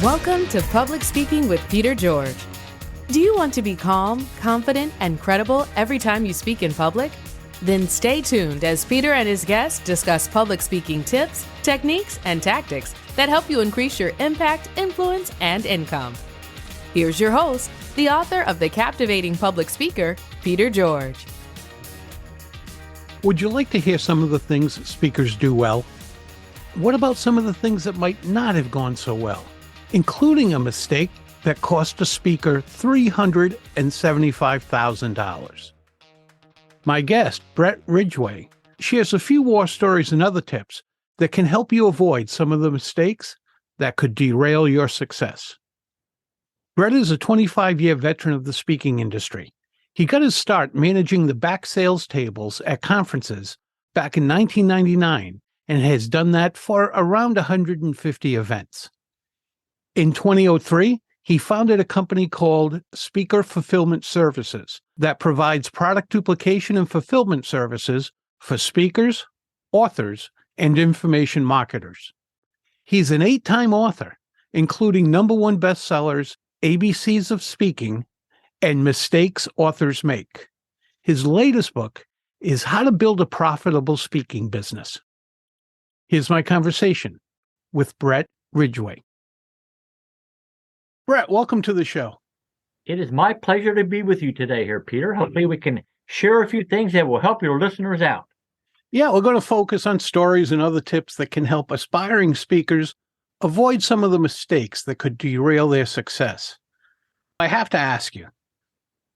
Welcome to Public Speaking with Peter George. Do you want to be calm, confident, and credible every time you speak in public? Then stay tuned as Peter and his guests discuss public speaking tips, techniques, and tactics that help you increase your impact, influence, and income. Here's your host, the author of The Captivating Public Speaker, Peter George. Would you like to hear some of the things that speakers do well? What about some of the things that might not have gone so well, including a mistake that cost a speaker $375,000? My guest, Bret Ridgway, shares a few war stories and other tips that can help you avoid some of the mistakes that could derail your success. Bret is a 25-year veteran of the speaking industry. He got his start managing the back sales tables at conferences back in 1999 and has done that for around 150 events. In 2003, he founded a company called Speaker Fulfillment Services that provides product duplication and fulfillment services for speakers, authors, and information marketers. He's an 8-time author, including #1 bestsellers, ABCs of Speaking, and Mistakes Authors Make. His latest book is How to Build a Profitable Speaking Business. Here's my conversation with Bret Ridgway. Bret, welcome to the show. It is my pleasure to be with you today here, Peter. Hopefully we can share a few things that will help your listeners out. Yeah, we're going to focus on stories and other tips that can help aspiring speakers avoid some of the mistakes that could derail their success. I have to ask you,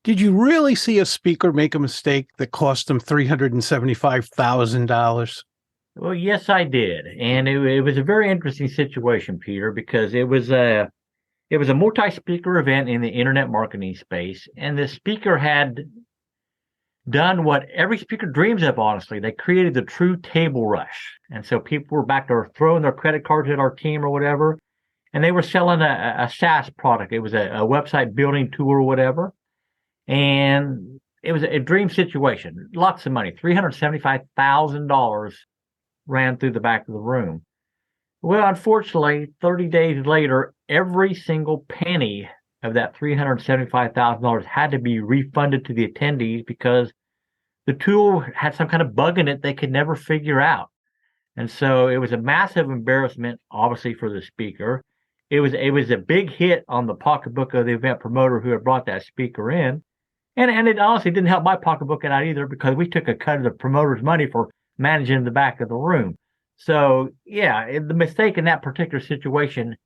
did you really see a speaker make a mistake that cost them $375,000? Well, yes, I did. And it was a very interesting situation, Peter, because it was a multi-speaker event in the internet marketing space. And the speaker had done what every speaker dreams of, honestly. They created the true table rush. And so people were back there throwing their credit cards at our team or whatever. And they were selling a SaaS product. It was a website building tool or whatever. And it was a dream situation. Lots of money. $375,000 ran through the back of the room. Well, unfortunately, 30 days later, every single penny of that $375,000 had to be refunded to the attendees because the tool had some kind of bug in it they could never figure out. And so it was a massive embarrassment, obviously, for the speaker. It was a big hit on the pocketbook of the event promoter who had brought that speaker in. And it honestly didn't help my pocketbook out either because we took a cut of the promoter's money for managing the back of the room. So, yeah, the mistake in that particular situation,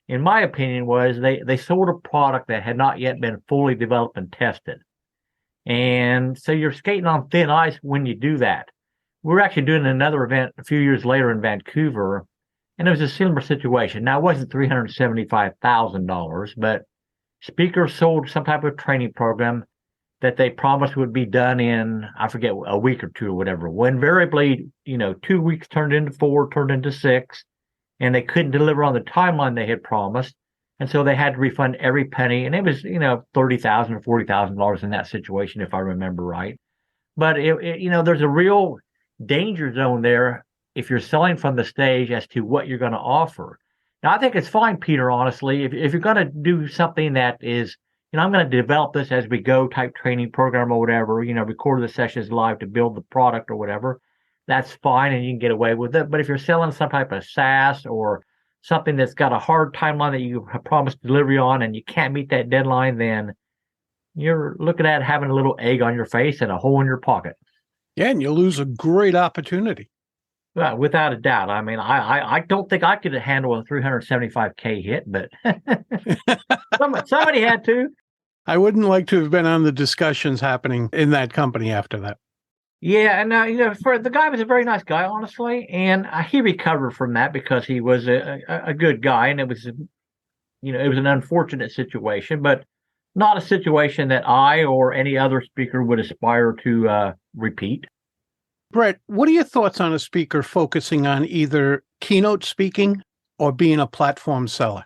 in my opinion, was they sold a product that had not yet been fully developed and tested. And so you're skating on thin ice when you do that. We're actually doing another event a few years later in Vancouver, and it was a similar situation. Now, it wasn't $375,000, but speakers sold some type of training program that they promised would be done in, I forget, a week or two or whatever. Well, invariably, 2 weeks turned into 4, turned into 6, and they couldn't deliver on the timeline they had promised. And so they had to refund every penny. And it was, $30,000 or $40,000 in that situation, if I remember right. But, there's a real danger zone there if you're selling from the stage as to what you're going to offer. Now, I think it's fine, Peter, honestly, if you're going to do something that is, I'm going to develop this as we go type training program or whatever, record the sessions live to build the product or whatever, that's fine and you can get away with it. But if you're selling some type of SaaS or something that's got a hard timeline that you have promised delivery on and you can't meet that deadline, then you're looking at having a little egg on your face and a hole in your pocket. Yeah, and you lose a great opportunity. Well, without a doubt. I mean, I don't think I could handle a $375K hit, but somebody had to. I wouldn't like to have been on the discussions happening in that company after that. Yeah, and for the guy was a very nice guy, honestly, and he recovered from that because he was a good guy, and it was, it was an unfortunate situation, but not a situation that I or any other speaker would aspire to repeat. Bret, what are your thoughts on a speaker focusing on either keynote speaking or being a platform seller?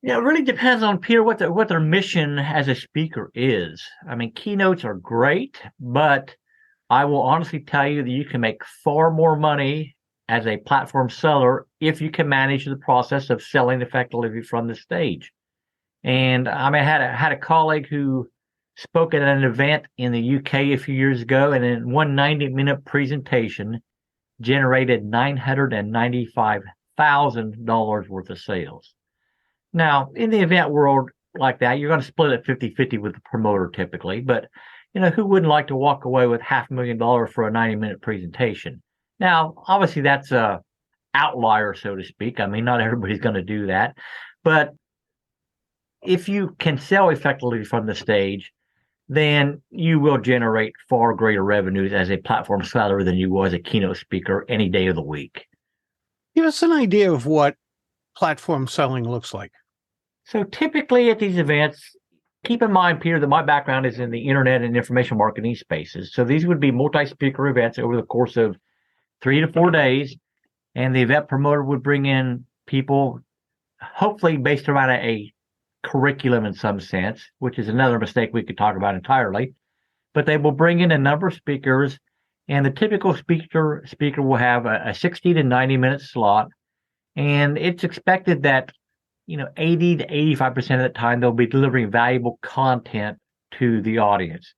Yeah, it really depends on, Peter, what their mission as a speaker is. I mean, keynotes are great, but I will honestly tell you that you can make far more money as a platform seller if you can manage the process of selling effectively from the stage. And I mean, I had a colleague who spoke at an event in the UK a few years ago, and in one 90-minute presentation generated $995,000 worth of sales. Now, in the event world like that, you're going to split it 50-50 with the promoter typically, but who wouldn't like to walk away with $500,000 for a 90-minute presentation? Now, obviously that's a outlier, so to speak. I mean, not everybody's going to do that, but if you can sell effectively from the stage, then you will generate far greater revenues as a platform seller than you will as a keynote speaker any day of the week. Give us an idea of what platform selling looks like. So typically at these events, keep in mind, Peter, that my background is in the internet and information marketing spaces. So these would be multi-speaker events over the course of 3 to 4 days. And the event promoter would bring in people, hopefully based around a curriculum in some sense, which is another mistake we could talk about entirely. But they will bring in a number of speakers, and the typical speaker will have a 60 to 90-minute slot. And it's expected that 80 to 85% of the time they'll be delivering valuable content to the audience.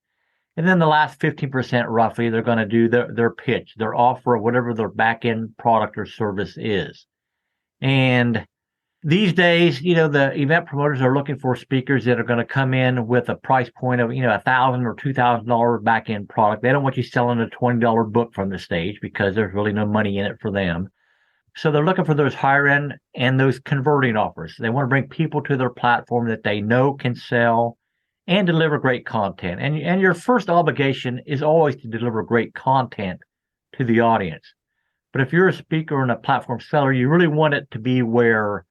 And then the last 15% roughly, they're going to do their pitch, their offer, whatever their back-end product or service is. And these days, the event promoters are looking for speakers that are going to come in with a price point of, $1,000 or $2,000 back-end product. They don't want you selling a $20 book from the stage because there's really no money in it for them. So they're looking for those higher end and those converting offers. They want to bring people to their platform that they know can sell and deliver great content. And your first obligation is always to deliver great content to the audience. But if you're a speaker and a platform seller, you really want it to be where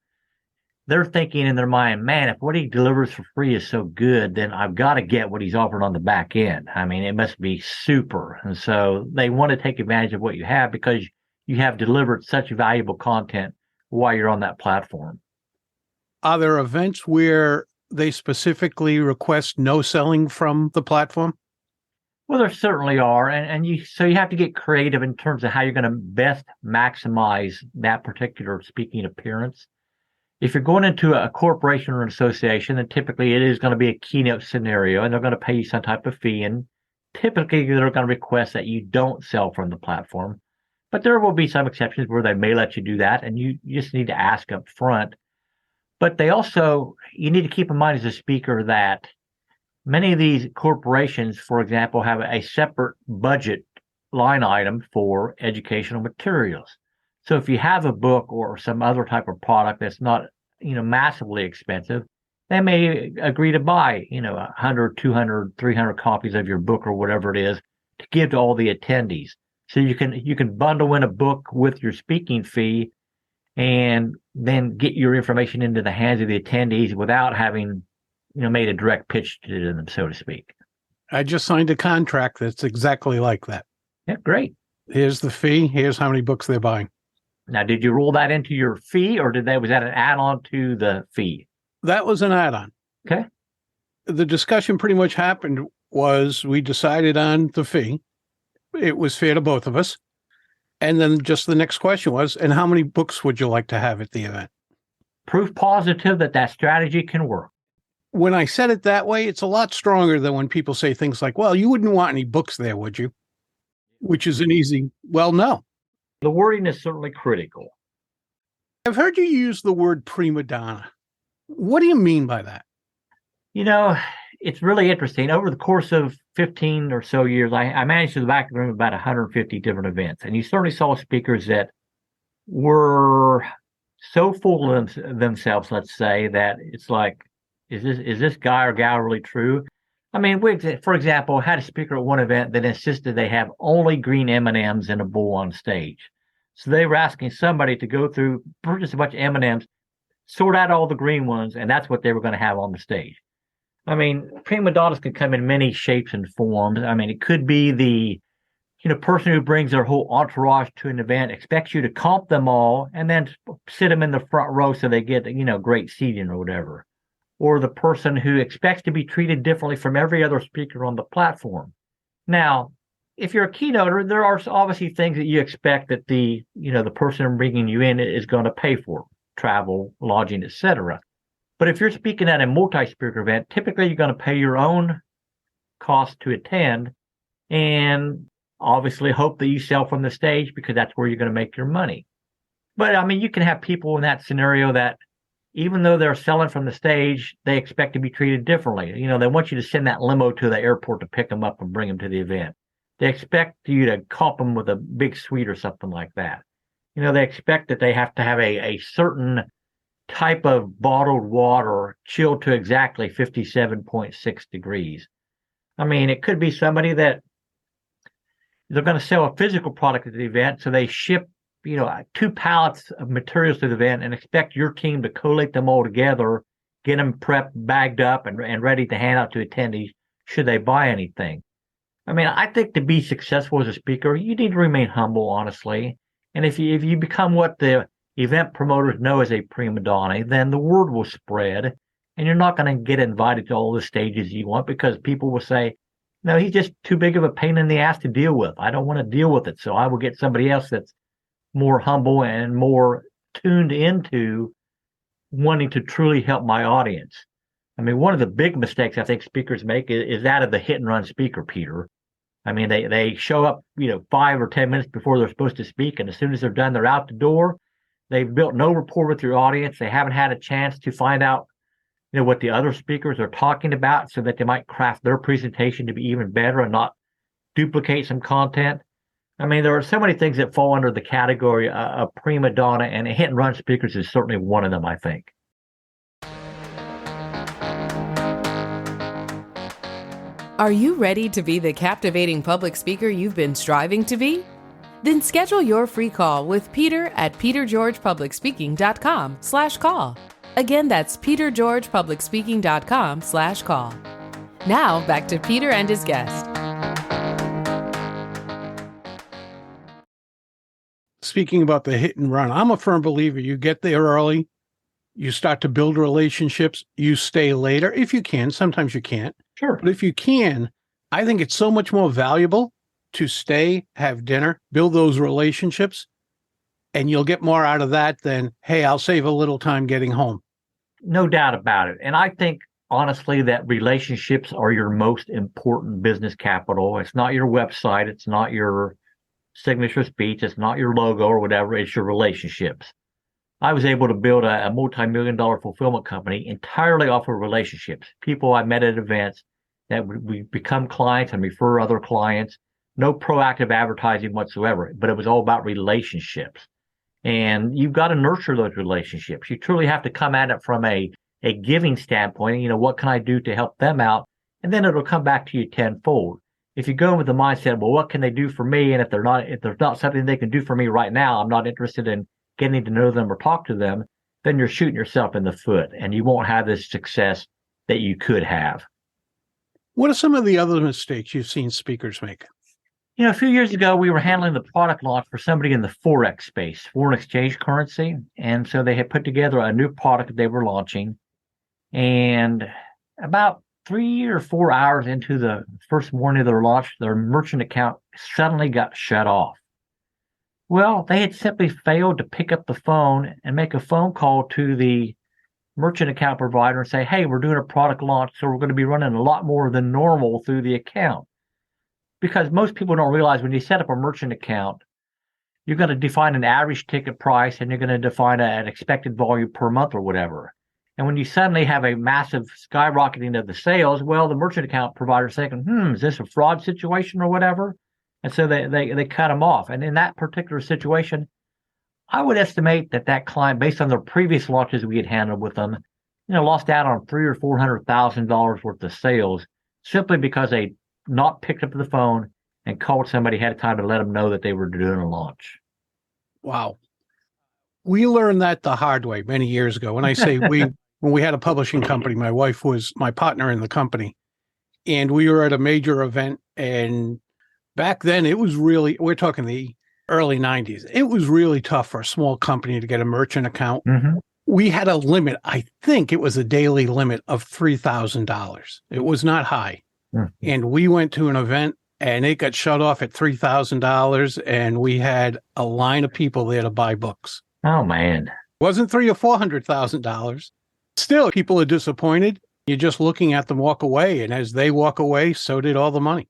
they're thinking in their mind, man, if what he delivers for free is so good, then I've got to get what he's offering on the back end. I mean, it must be super. And so they want to take advantage of what you have because you have delivered such valuable content while you're on that platform. Are there events where they specifically request no selling from the platform? Well, there certainly are. And you have to get creative in terms of how you're going to best maximize that particular speaking appearance. If you're going into a corporation or an association, then typically it is going to be a keynote scenario, and they're going to pay you some type of fee. And typically they're going to request that you don't sell from the platform. But there will be some exceptions where they may let you do that, and you just need to ask up front. But you need to keep in mind as a speaker that many of these corporations, for example, have a separate budget line item for educational materials. So if you have a book or some other type of product that's not, massively expensive, they may agree to buy, 100, 200, 300 copies of your book or whatever it is to give to all the attendees. So you can bundle in a book with your speaking fee and then get your information into the hands of the attendees without having, made a direct pitch to them, so to speak. I just signed a contract that's exactly like that. Yeah, great. Here's the fee. Here's how many books they're buying. Now, did you roll that into your fee, or was that an add-on to the fee? That was an add-on. Okay. The discussion pretty much happened was we decided on the fee. It was fair to both of us. And then just the next question was, and how many books would you like to have at the event? Proof positive that strategy can work. When I said it that way, it's a lot stronger than when people say things like, well, you wouldn't want any books there, would you? Which is an easy, well, no. The wording is certainly critical. I've heard you use the word prima donna. What do you mean by that? It's really interesting. Over the course of 15 or so years, I managed to the back of the room about 150 different events. And you certainly saw speakers that were so full of themselves, let's say, that it's like, is this guy or gal really true? I mean, for example, had a speaker at one event that insisted they have only green M&Ms in a bowl on stage. So they were asking somebody to go through, purchase a bunch of M&Ms, sort out all the green ones, and that's what they were going to have on the stage. I mean, prima donnas can come in many shapes and forms. I mean, it could be the person who brings their whole entourage to an event, expects you to comp them all, and then sit them in the front row so they get, great seating or whatever. Or the person who expects to be treated differently from every other speaker on the platform. Now, if you're a keynoter, there are obviously things that you expect that the person bringing you in is going to pay for: travel, lodging, etc. But if you're speaking at a multi-speaker event, typically you're going to pay your own cost to attend, and obviously hope that you sell from the stage, because that's where you're going to make your money. But I mean, you can have people in that scenario that, even though they're selling from the stage, they expect to be treated differently. They want you to send that limo to the airport to pick them up and bring them to the event. They expect you to comp them with a big suite or something like that. They expect that they have to have a certain type of bottled water chilled to exactly 57.6 degrees. I mean, it could be somebody that they're going to sell a physical product at the event, so they ship 2 pallets of materials to the event and expect your team to collate them all together, get them prepped, bagged up, and ready to hand out to attendees should they buy anything. I mean, I think to be successful as a speaker, you need to remain humble, honestly. And if you become what the event promoters know as a prima donna, then the word will spread, and you're not going to get invited to all the stages you want, because people will say, no, he's just too big of a pain in the ass to deal with. I don't want to deal with it, so I will get somebody else that's more humble and more tuned into wanting to truly help my audience. I mean, one of the big mistakes I think speakers make is that of the hit and run speaker, Peter. I mean, they show up, 5 or 10 minutes before they're supposed to speak, and as soon as they're done, they're out the door. They've built no rapport with your audience. They haven't had a chance to find out, what the other speakers are talking about, so that they might craft their presentation to be even better and not duplicate some content. I mean, there are so many things that fall under the category of prima donna, and hit and run speakers is certainly one of them, I think. Are you ready to be the captivating public speaker you've been striving to be? Then schedule your free call with Peter at petergeorgepublicspeaking.com/call. Again, that's petergeorgepublicspeaking.com/call. Now, back to Peter and his guest. Speaking about the hit and run, I'm a firm believer. You get there early, you start to build relationships, you stay later if you can. Sometimes you can't. Sure. But if you can, I think it's so much more valuable to stay, have dinner, build those relationships, and you'll get more out of that than, hey, I'll save a little time getting home. No doubt about it. And I think, honestly, that relationships are your most important business capital. It's not your website. It's not your signature speech. It's not your logo or whatever. It's your relationships. I was able to build a multi-million-dollar fulfillment company entirely off of relationships. People I met at events that we become clients and refer other clients. No proactive advertising whatsoever, but it was all about relationships. And you've got to nurture those relationships. You truly have to come at it from a giving standpoint. What can I do to help them out? And then it'll come back to you tenfold. If you go with the mindset, well, what can they do for me? And if there's not something they can do for me right now, I'm not interested in getting to know them or talk to them, then you're shooting yourself in the foot, and you won't have the success that you could have. What are some of the other mistakes you've seen speakers make? A few years ago, we were handling the product launch for somebody in the Forex space, foreign exchange currency. And so they had put together a new product that they were launching. And about 3 or 4 hours into the first morning of their launch, their merchant account suddenly got shut off. Well, they had simply failed to pick up the phone and make a phone call to the merchant account provider and say, hey, we're doing a product launch, so we're going to be running a lot more than normal through the account. Because most people don't realize when you set up a merchant account, you're going to define an average ticket price and you're going to define an expected volume per month or whatever. And when you suddenly have a massive skyrocketing of the sales, well, the merchant account provider is thinking, is this a fraud situation or whatever? And so they cut them off. And in that particular situation, I would estimate that client, based on the previous launches we had handled with them, lost out on $300,000 or $400,000 worth of sales simply because they not picked up the phone and called somebody ahead of time to let them know that they were doing a launch. Wow. We learned that the hard way many years ago. When I say when we had a publishing company, my wife was my partner in the company, and we were at a major event. And back then it was really, we're talking the early 90s. It was really tough for a small company to get a merchant account. Mm-hmm. We had a limit. I think it was a daily limit of $3,000. It was not high. And we went to an event and it got shut off at $3,000, and we had a line of people there to buy books. Oh, man. Wasn't $300,000 or $400,000. Still, people are disappointed. You're just looking at them walk away, and as they walk away, so did all the money.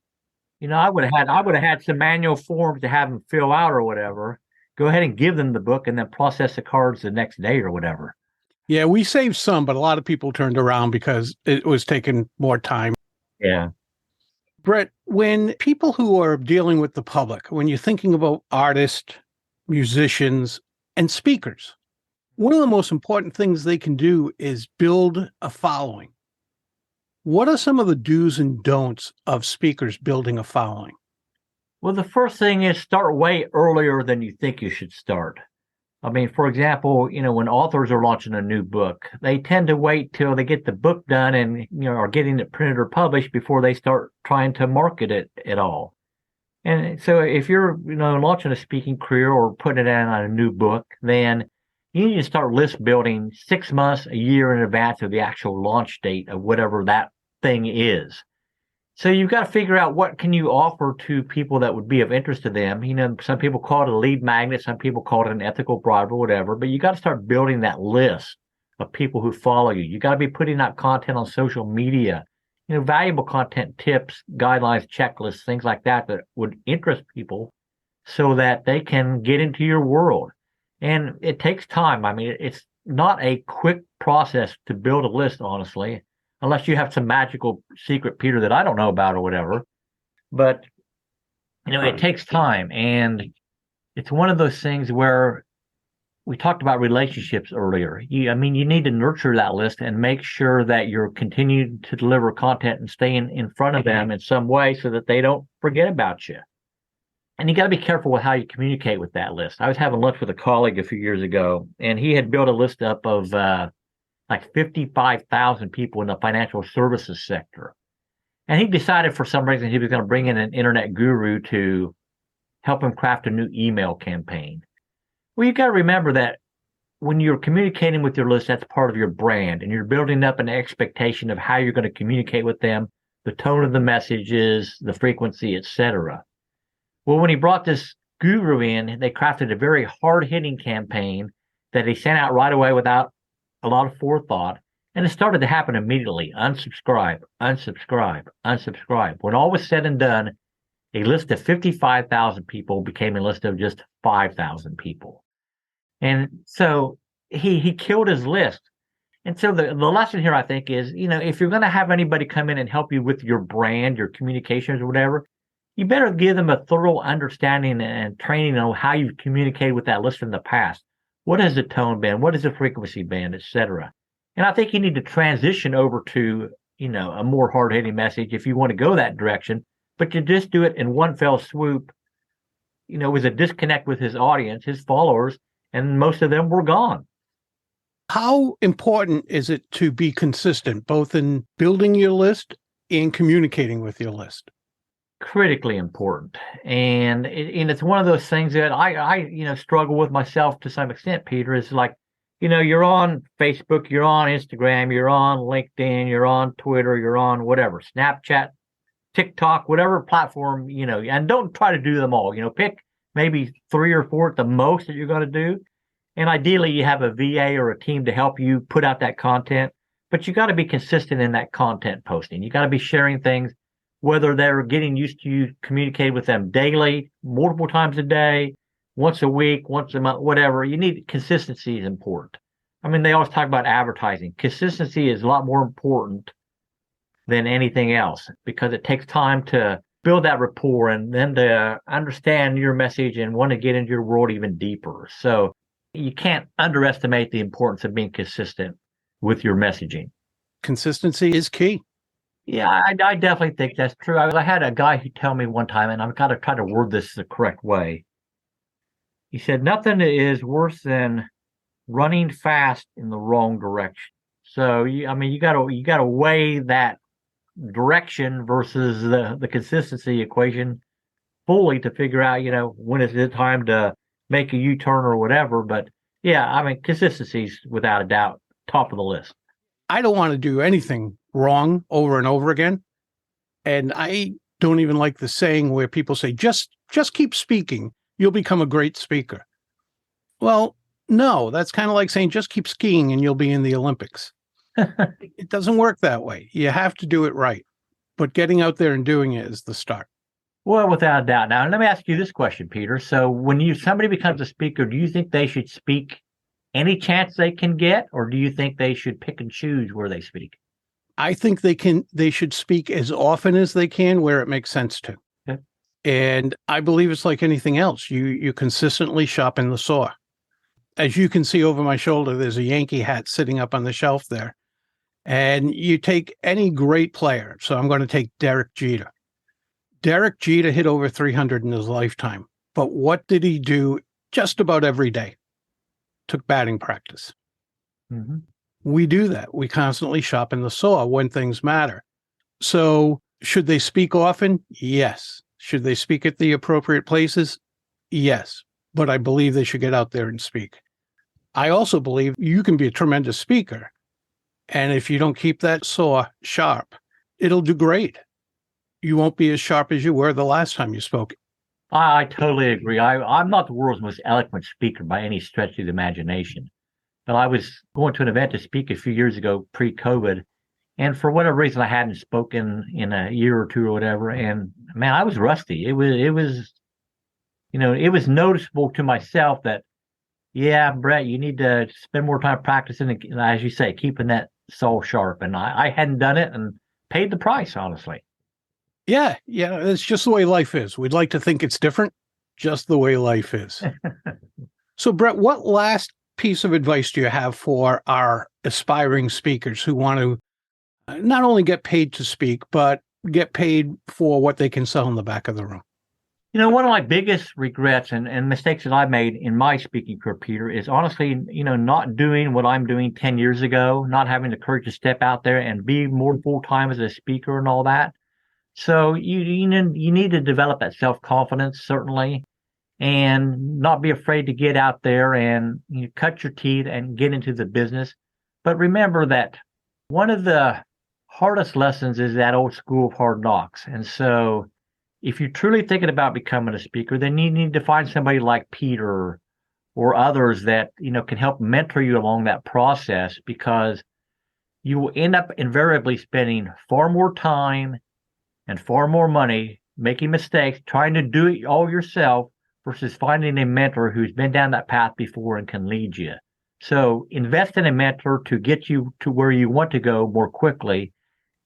I would have had some manual forms to have them fill out or whatever. Go ahead and give them the book and then process the cards the next day or whatever. Yeah, we saved some, but a lot of people turned around because it was taking more time. Yeah. Bret, when people who are dealing with the public, when you're thinking about artists, musicians, and speakers, one of the most important things they can do is build a following. What are some of the do's and don'ts of speakers building a following? Well, the first thing is start way earlier than you think you should start. I mean, for example, when authors are launching a new book, they tend to wait till they get the book done and, are getting it printed or published before they start trying to market it at all. And so if you're, launching a speaking career or putting it out on a new book, then you need to start list building 6 months, a year in advance of the actual launch date of whatever that thing is. So you've got to figure out what can you offer to people that would be of interest to them. Some people call it a lead magnet, some people call it an ethical bribe or whatever, but you got to start building that list of people who follow you. You got to be putting out content on social media, valuable content, tips, guidelines, checklists, things like that would interest people so that they can get into your world. And it takes time. I mean, it's not a quick process to build a list, honestly, unless you have some magical secret, Peter, that I don't know about or whatever. But, it takes time. And it's one of those things where we talked about relationships earlier. You need to nurture that list and make sure that you're continuing to deliver content and staying in front of them in some way so that they don't forget about you. And you got to be careful with how you communicate with that list. I was having lunch with a colleague a few years ago, and he had built a list up of like 55,000 people in the financial services sector. And he decided for some reason he was going to bring in an internet guru to help him craft a new email campaign. Well, you got to remember that when you're communicating with your list, that's part of your brand, and you're building up an expectation of how you're going to communicate with them, the tone of the messages, the frequency, etc. Well, when he brought this guru in, they crafted a very hard-hitting campaign that he sent out right away without a lot of forethought, and it started to happen immediately. Unsubscribe, unsubscribe, unsubscribe. When all was said and done, a list of 55,000 people became a list of just 5,000 people. And so he killed his list. And so the lesson here, I think, is, if you're going to have anybody come in and help you with your brand, your communications or whatever, you better give them a thorough understanding and training on how you've communicated with that list in the past. What has the tone been? What is the frequency been, et cetera? And I think you need to transition over to, a more hard-hitting message if you want to go that direction, but you just do it in one fell swoop, with a disconnect with his audience, his followers, and most of them were gone. How important is it to be consistent, both in building your list and communicating with your list? Critically important. And it's one of those things that I struggle with myself to some extent, Peter, is like, you're on Facebook, you're on Instagram, you're on LinkedIn, you're on Twitter, you're on whatever, Snapchat, TikTok, whatever platform, and don't try to do them all, pick maybe 3 or 4 at the most that you're going to do. And ideally you have a VA or a team to help you put out that content, but you got to be consistent in that content posting. You got to be sharing things, whether they're getting used to you communicating with them daily, multiple times a day, once a week, once a month, whatever. You need consistency is important. I mean, they always talk about advertising. Consistency is a lot more important than anything else because it takes time to build that rapport and then to understand your message and want to get into your world even deeper. So you can't underestimate the importance of being consistent with your messaging. Consistency is key. Yeah, I definitely think that's true. I had a guy who tell me one time, and I've got to try to word this the correct way. He said, nothing is worse than running fast in the wrong direction. So, you got to weigh that direction versus the consistency equation fully to figure out, when is it time to make a U-turn or whatever. But yeah, consistency is without a doubt top of the list. I don't want to do anything wrong over and over again. And I don't even like the saying where people say, just keep speaking, you'll become a great speaker. Well, no, that's kind of like saying, just keep skiing and you'll be in the Olympics. It doesn't work that way. You have to do it right. But getting out there and doing it is the start. Well, without a doubt. Now, let me ask you this question, Peter. So when somebody becomes a speaker, do you think they should speak any chance they can get, or do you think they should pick and choose where they speak? I think they should speak as often as they can where it makes sense to. Okay. And I believe it's like anything else. You consistently sharpen the saw. As you can see over my shoulder, there's a Yankee hat sitting up on the shelf there. And you take any great player. So I'm going to take Derek Jeter. Derek Jeter hit over 300 in his lifetime. But what did he do just about every day? Took batting practice. Mm-hmm. We do that. We constantly sharpen the saw when things matter. So should they speak often? Yes. Should they speak at the appropriate places? Yes. But I believe they should get out there and speak. I also believe you can be a tremendous speaker. And if you don't keep that saw sharp, it'll degrade. You won't be as sharp as you were the last time you spoke. I totally agree. I'm not the world's most eloquent speaker by any stretch of the imagination. But I was going to an event to speak a few years ago, pre-COVID, and for whatever reason, I hadn't spoken in a year or two or whatever. And man, I was rusty. It was noticeable to myself that, yeah, Bret, you need to spend more time practicing, and, as you say, keeping that saw sharp. And I hadn't done it and paid the price, honestly. Yeah, it's just the way life is. We'd like to think it's different, just the way life is. So, Bret, what last piece of advice do you have for our aspiring speakers who want to not only get paid to speak, but get paid for what they can sell in the back of the room? One of my biggest regrets and mistakes that I've made in my speaking career, Peter, is honestly, not doing what I'm doing 10 years ago, not having the courage to step out there and be more full-time as a speaker and all that. So you need to develop that self-confidence, certainly, and not be afraid to get out there and cut your teeth and get into the business. But remember that one of the hardest lessons is that old school of hard knocks. And so if you're truly thinking about becoming a speaker, then you need to find somebody like Peter or others that, can help mentor you along that process, because you will end up invariably spending far more time and far more money making mistakes, trying to do it all yourself, versus finding a mentor who's been down that path before and can lead you. So invest in a mentor to get you to where you want to go more quickly,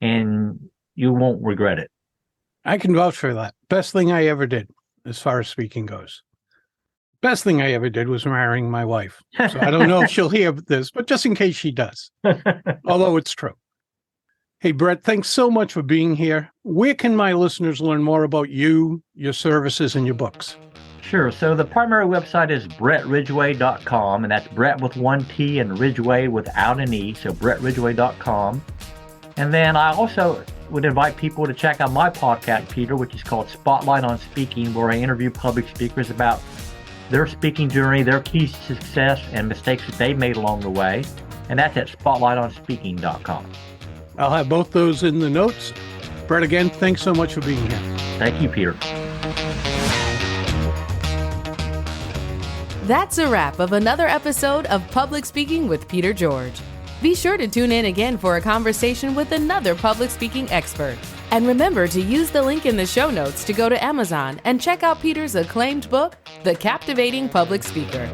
and you won't regret it. I can vouch for that. Best thing I ever did as far as speaking goes. Best thing I ever did was marrying my wife. So I don't know if she'll hear this, but just in case she does, although it's true. Hey, Bret, thanks so much for being here. Where can my listeners learn more about you, your services, and your books? Sure. So the primary website is BretRidgway.com, and that's Bret with one T and Ridgway without an E, so BretRidgway.com. And then I also would invite people to check out my podcast, Peter, which is called Spotlight on Speaking, where I interview public speakers about their speaking journey, their key success, and mistakes that they made along the way. And that's at SpotlightOnSpeaking.com. I'll have both those in the notes. Bret, again, thanks so much for being here. Thank you, Peter. That's a wrap of another episode of Public Speaking with Peter George. Be sure to tune in again for a conversation with another public speaking expert. And remember to use the link in the show notes to go to Amazon and check out Peter's acclaimed book, The Captivating Public Speaker.